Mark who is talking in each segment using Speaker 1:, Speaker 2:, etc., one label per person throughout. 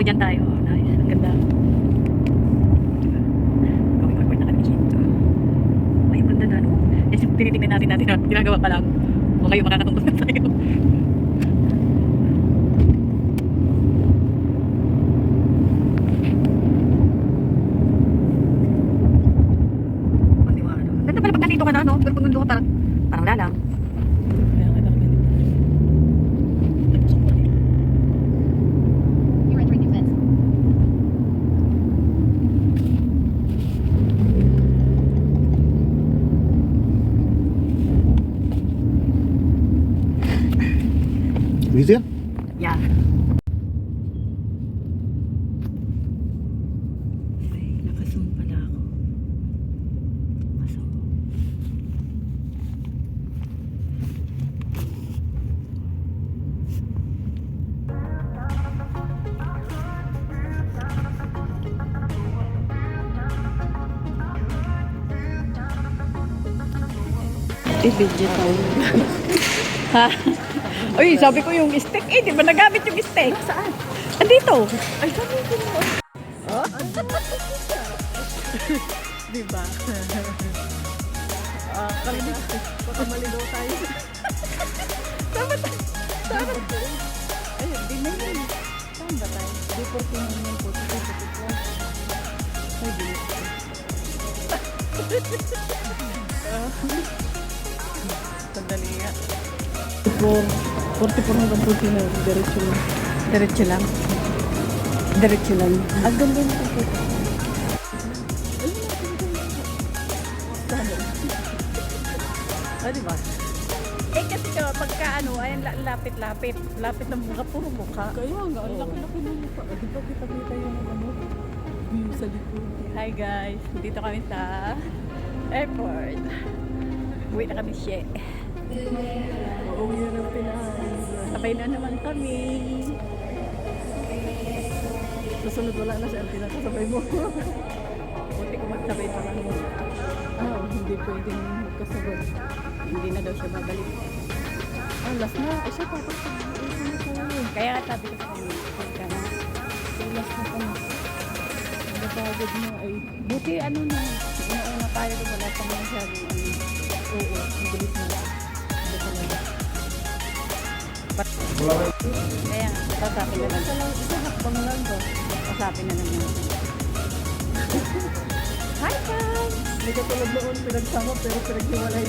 Speaker 1: Oo, dyan tayo. Nice. Ang ganda. Going forward na kami dito. Ay, ang ganda na, no? Yes, tinitingnan natin, ginagawa pa lang. O kayo, makakatungkol na tayo. Pagdiwalo. Ganda pala pag nandito ka na, no? Pero pag nandito ka parang wala lang.
Speaker 2: You're entering new fence.
Speaker 3: Dito yan?
Speaker 1: Yeah. Ay, nakazoom pala ako. Nakazoom. Video tayo. Ha? Uy, sabi ko yung steak. Eh, di ba nagamit yung steak? Saan? Andito. Ay, sabi ko mo. Oh? Di ba? Kalimutan. Baka maligaw tayo. Sama tayo. Sama tayo. Ayun, di na yun. Saan ba tayo? Di 14 naman po. Ay, di sandali nga.
Speaker 4: 44 hanggang 49, diretso lang.
Speaker 1: Diretso lang. Diretso lang.
Speaker 4: Ang ganda nito po.
Speaker 1: Ah, di ba? Eh kasi ka, pagka ano, ayan lapit-lapit. Lapit ng mukha, puro mukha.
Speaker 4: Kaya nga, ang laki-laki ng mukha. Di ba kita-kita yung view sa likod?
Speaker 1: Hi guys, dito kami sa airport. Uwi na kami siya.
Speaker 4: Uuwi na ng Pinas.
Speaker 1: Sabay na naman kami.
Speaker 4: Susunod wala na siya, pinakasabay mo.
Speaker 1: Buti ko magsabay pa kami.
Speaker 4: Hindi pwedeng magkasabay.
Speaker 1: Hindi na daw siya babalik.
Speaker 4: Last na. Siya tapos
Speaker 1: Kaya nga sabi ko sa kanya, pagka na.
Speaker 4: last na kami. Napagod na ay.
Speaker 1: Buti ano na, una tayo doon, wala pa naman siya.
Speaker 4: Oo, ang bilis na. Hindi talaga.
Speaker 1: Kaya nga, pasapin na lang.
Speaker 4: Isa hakbang lang to.
Speaker 1: Pasapin na lang naman. Hi guys!
Speaker 4: Hindi ka tulad noon, pinagsama pero pinaghiwalay.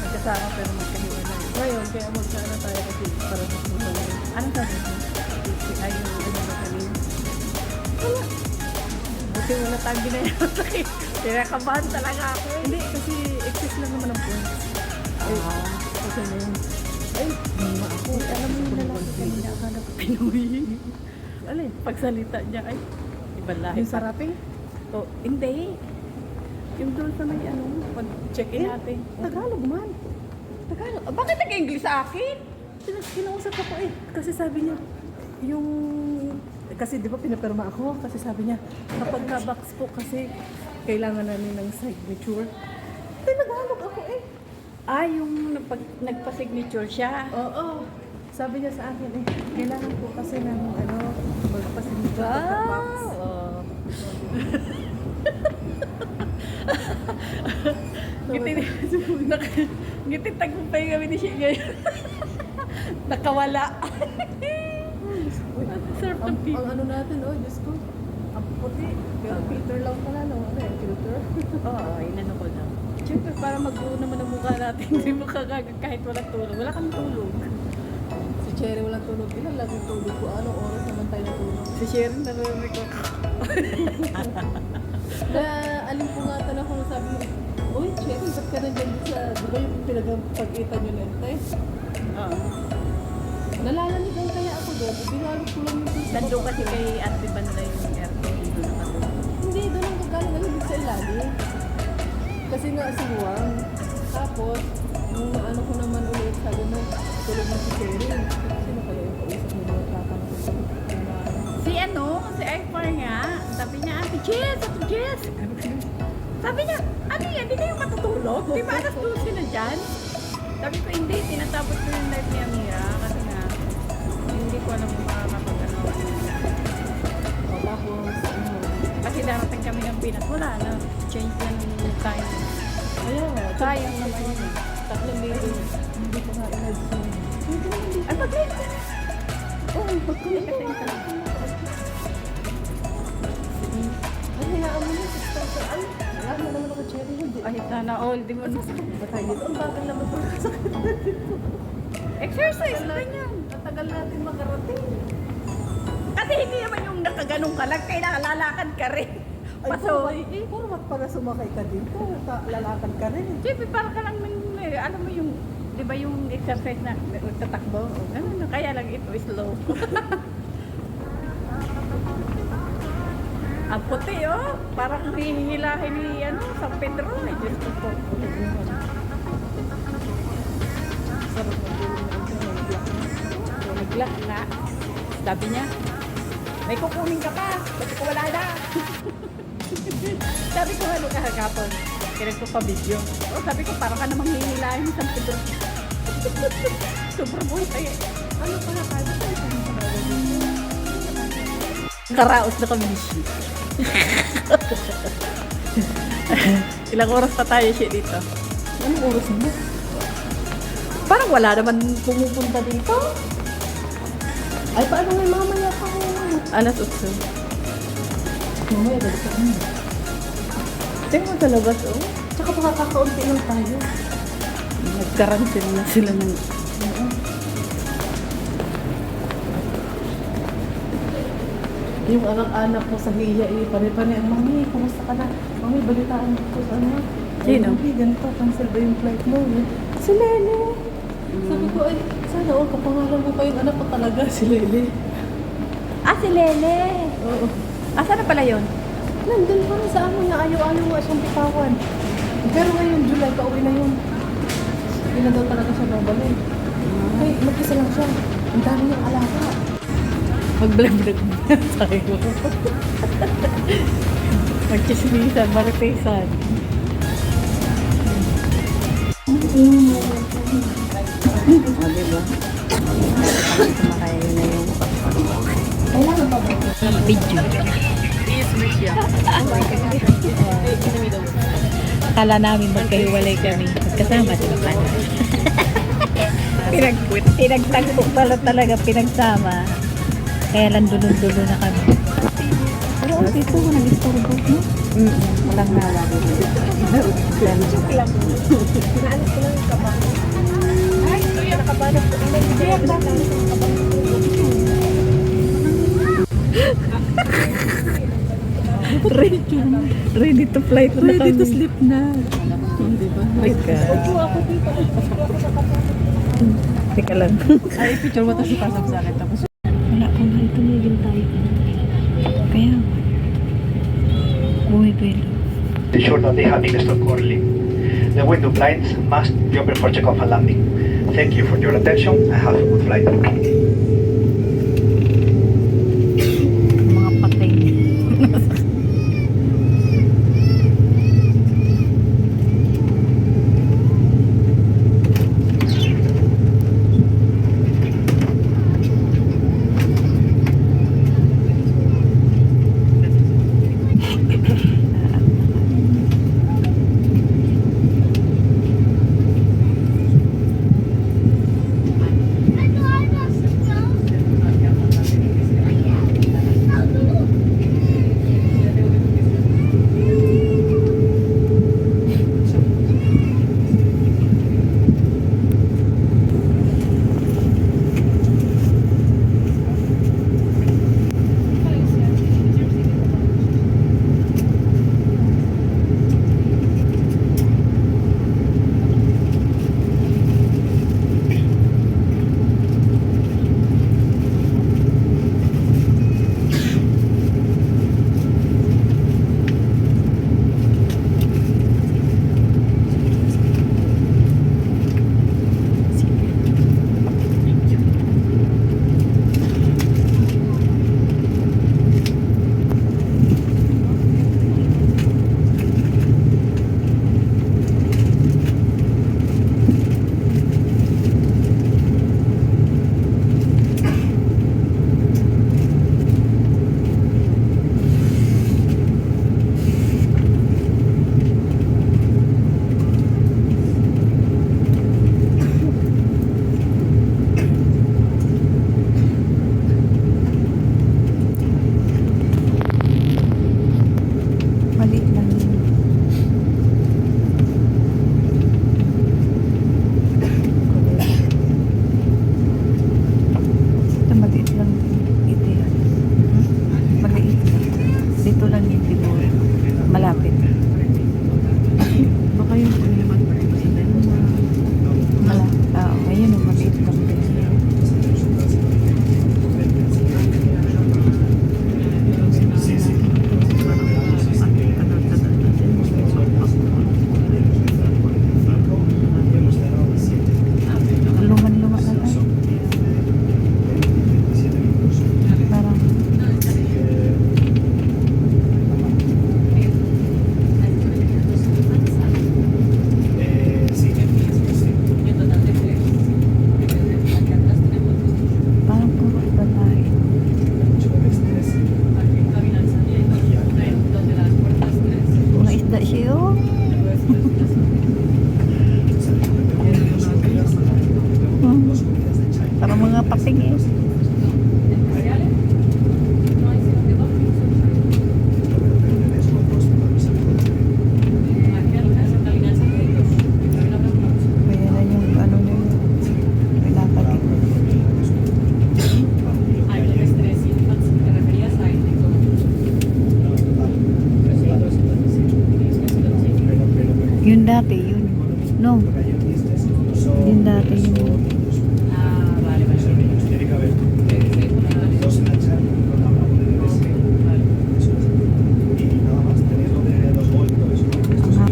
Speaker 1: Magkasama pero magkahiwalay.
Speaker 4: Ngayon, kaya magkana tayo kasi para sa susunod.
Speaker 1: Anong sabi mo? Ay, yung ano na kami.
Speaker 4: Wala.
Speaker 1: Buti wala tayong ginayaan sa akin. Kinakabahan talaga ako.
Speaker 4: Hindi, kasi excess lang naman ang points. Ay, kasi na yun. Ay, mama ako.
Speaker 1: Alam mo yung lalaki kanina, akala ko Pinoy. Alin, pagsalita niya ay ibang lahi.
Speaker 4: Yung saraping?
Speaker 1: Oh, hindi. Yung doon sa may ano, pag-check-in natin.
Speaker 4: Tagalog man.
Speaker 1: Tagalog. Ah, bakit nag-English sa akin?
Speaker 4: Kinausap ako eh. Kasi sabi niya, yung... Kasi di ba pinapirma ako? Kasi sabi niya, kapag ka-box po kasi kailangan namin ng signature. Tinagalog ako eh.
Speaker 1: Ah, yung nagpa-signature siya.
Speaker 4: Oo. Sabi niya sa akin eh, kailangan po kasi ng ano, magpa-signature pagka-box.
Speaker 1: Oh. Ngiti tagumpay kami ni siya ngayon. Nakawala. Sarap ng pizza.
Speaker 4: Ang ano natin, oh, Diyos ko. Ang puti. Pero filter lang pala, no? Ano yung filter?
Speaker 1: Oo, inano ko lang. Siyempre, para mag-uo naman ang mukha natin. Hindi mo kagagag kahit walang tulog. Wala kang tulog.
Speaker 4: Si Cherry walang tulog. Ilan lang yung tulog ko? Anong oras naman tayo natulog?
Speaker 1: Si Sharon narinig ko.
Speaker 4: Na alimpungatan ako na sabi niya, uy, Cherry, ba't ka nandiyan sa, di ba yung pinagpag-itan nyo nente?
Speaker 1: Oo.
Speaker 4: Nalalanigan kaya ako doon. Binalot ko lang yung piso.
Speaker 1: Nandun kasi kay Ate Banla yung aircon. Hindi na nakatulog.
Speaker 4: Hindi, doon ang gagaling. Nalibig sa ilalim. Kasi nga asingwang. Tapos, nung ano ko naman ulit, sabi mo, tulog na si Cherry. Sino kaya yung kausap mo na tatanong ko?
Speaker 1: Si ano, si Aifar nga, sabi niya, Ate Jess, Ate Jess. Sabi niya, ano yan, di kayo matutulog? Di ba alas 12 na dyan? Sabi ko, hindi, tinatapos ko yung live ni Amira kasi nga, hindi ko alam kung makakapag ano. Pilipinas, wala na. Change na ng time.
Speaker 4: Ayaw.
Speaker 1: Sayang naman yun.
Speaker 4: 3,000. Hindi ko nga inad sa...
Speaker 1: Ay, pag-live ka.
Speaker 4: Oh, pagkulit kasi ito. Ay, hayaan mo na. 6,000. Ay, wala mo naman ako cherry. Hindi.
Speaker 1: Ay, sana all. Di mo na.
Speaker 4: Batay dito. Ang bagal naman ito.
Speaker 1: Exercise na yan.
Speaker 4: Natagal natin makarating.
Speaker 1: Kasi hindi naman yung nakaganong ka lang, kailangan lalakad ka rin.
Speaker 4: Ay,
Speaker 1: Pasoy.
Speaker 4: Puro pala sumakay ka dito. Lalakad ka rin.
Speaker 1: Siyempre, para ka lang, alam mo yung, di ba yung exercise na tatakbo? Ganun, kaya lang ito slow. Ang puti, oh. Parang hihilahin ni, San Pedro. Eh, Diyos ko po.
Speaker 4: Sarap na din.
Speaker 1: Nag-lock na. Sabi niya, may kukunin ka pa. Sabi ko, wala na. Sabi ko, ano kahagapon? Kailan ko pa video. Oh, sabi ko, parang ka namang hihilahin ni San Pedro. Sobrang buhay tayo.
Speaker 4: Ano pala tayo?
Speaker 1: Karaos na kami siya. Ilang oras pa tayo siya dito?
Speaker 4: Anong oras mo?
Speaker 1: Parang wala naman pumupunta dito.
Speaker 4: Ay, paano may mamaya pa ko?
Speaker 1: Alas 8.
Speaker 4: Mamaya, galit ka mo.
Speaker 1: Tingnan mo sa labas, oh.
Speaker 4: Tsaka baka kakaunti lang tayo.
Speaker 1: Nagkaransin na sila ng...
Speaker 4: Yung anak-anak ko sa hiya, pare-pare, Mami, kumusta ka na? Mami, balitaan ko sa ano?
Speaker 1: Sino?
Speaker 4: Ay, ganito, cancel ba yung flight mo? Si Lele. Sabi ko, ay, sana all, kapangalan mo pa yung anak ko talaga, si Lele.
Speaker 1: Ah, si Lele!
Speaker 4: Oo.
Speaker 1: Asa na pala yun?
Speaker 4: Nandun pa rin sa amo niya, ayaw-ayaw nga siyang pitawan. Pero ngayon, July, pauwi na yun. Hindi na daw talaga siya babalik. Ay, mag-isa lang siya. Ang dami niyang alaga.
Speaker 1: Mag-vlog-vlog na tayo. Magchismisan, maritesan. O, diba? Kumakaya yun na yung
Speaker 4: Kailangan pa ba?
Speaker 1: video. Akala namin magkahiwalay kami. Magkasama, diba pa? Pinagtagpo pala talaga, pinagsama. Kaya lang dulo-dulo na kami.
Speaker 4: Pero ang dito, walang istorbo, no?
Speaker 1: Walang nawa.
Speaker 4: Joke lang. Pinaalis ko lang yung kabang. Ay, kuya, nakabanap ko. Hindi, ang dami ng kabang.
Speaker 1: Ready to fly na
Speaker 4: Ready
Speaker 1: kami.
Speaker 4: to sleep na. Diba?
Speaker 1: My God.
Speaker 4: Upo ako dito. Upo ako sa kabang.
Speaker 1: Teka lang.
Speaker 4: Ay, picture mo ito si Pasok sa akin. Tapos,
Speaker 1: Wala kung hal tumigil tayo. Kaya, bumibili.
Speaker 5: Ensure that they have been stopped correctly. The window blinds must be open for check-off and landing. Thank you for your attention and have a good flight.
Speaker 1: Mga patay. Yung dati, yun. No. Yung dati, yun.
Speaker 3: Tiene que haber dos en la charla, con la mano de ese. Eso es. Y nada más, tenéis lo de los gold y todo eso. Esto es-
Speaker 1: Aha.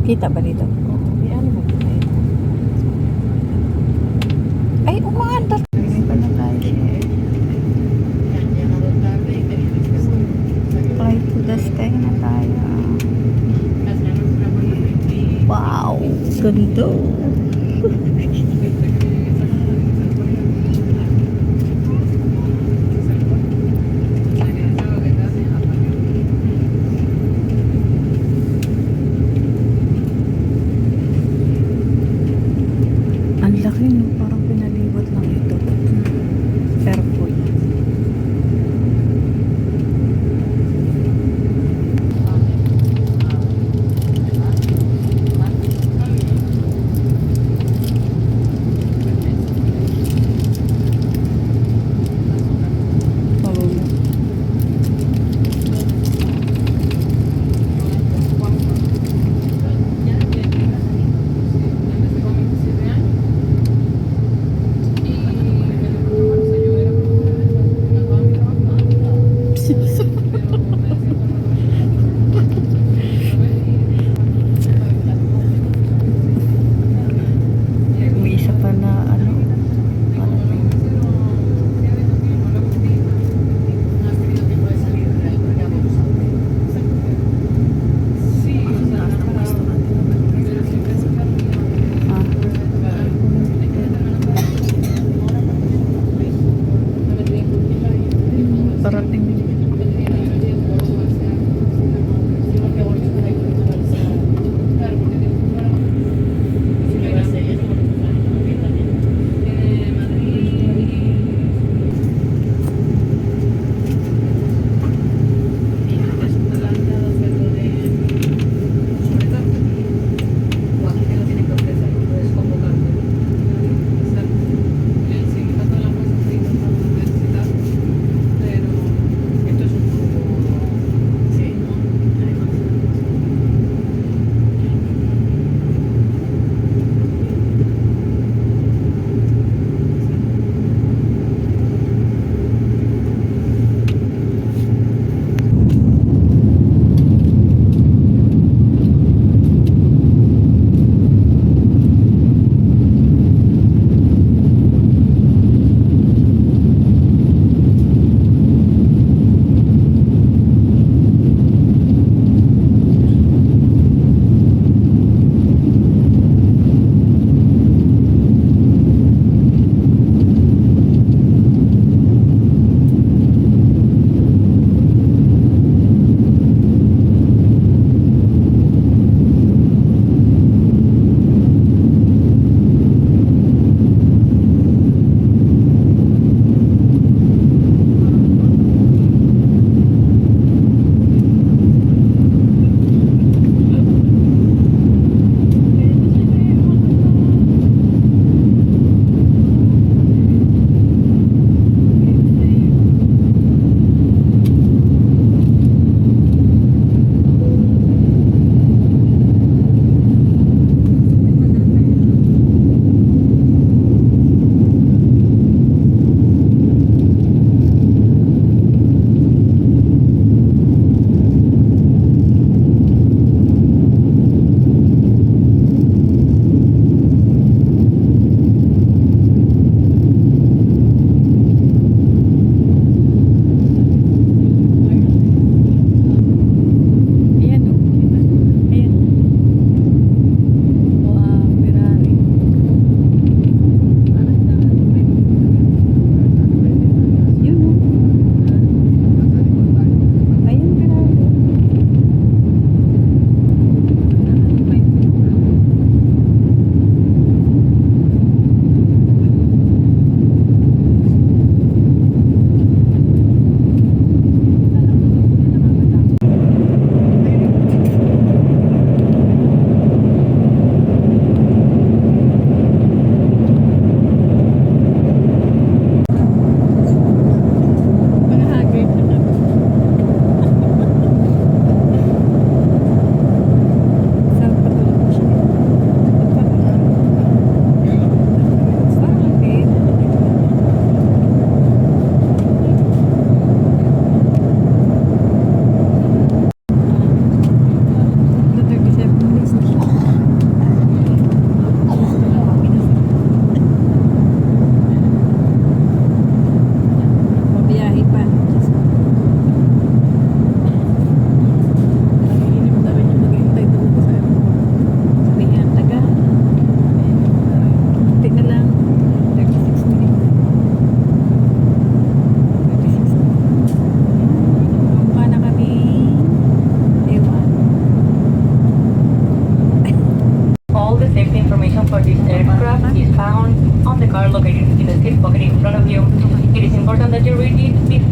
Speaker 1: Kita ba dito? Ay, umaandar. Hindi pa na tayo. Fly to the sky na tayo. Wow! Ganito. Ang laki, no? Parang pinalibot lang ito. Airport. May isa pa na ano, parating. Parating.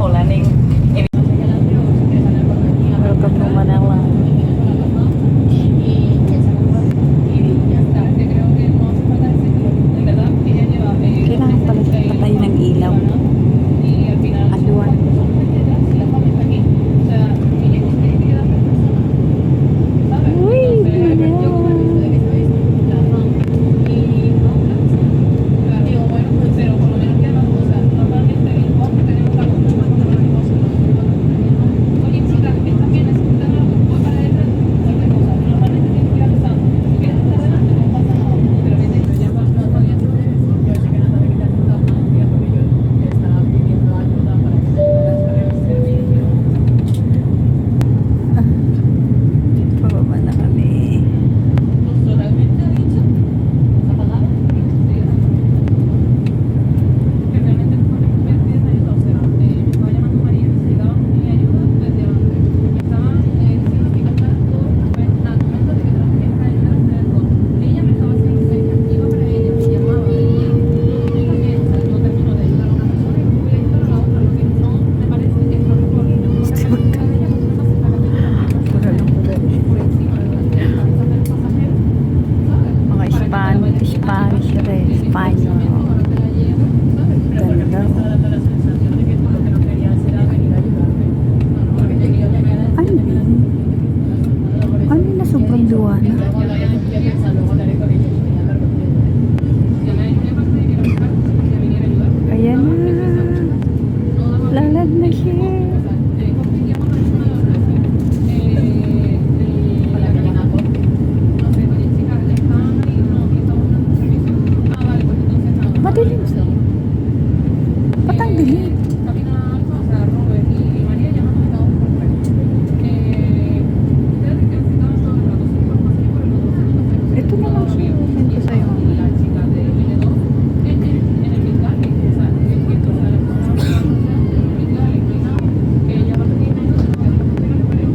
Speaker 6: Hola, Ning.
Speaker 1: Welcome to Manila. Kailangan pala patay ng ilaw. Aduan. Pababa na kami. Mga Spanish rin. Espanyol. Ganda. Ano na sobrang liwanag? Ayan na. Lalad na siya. Madilim. Ba't ang dilim? Ito na lang siya. Ito sa'yo.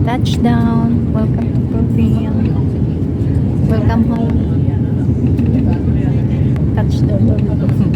Speaker 1: Touchdown. Welcome to Provincial. Welcome home. Touchdown.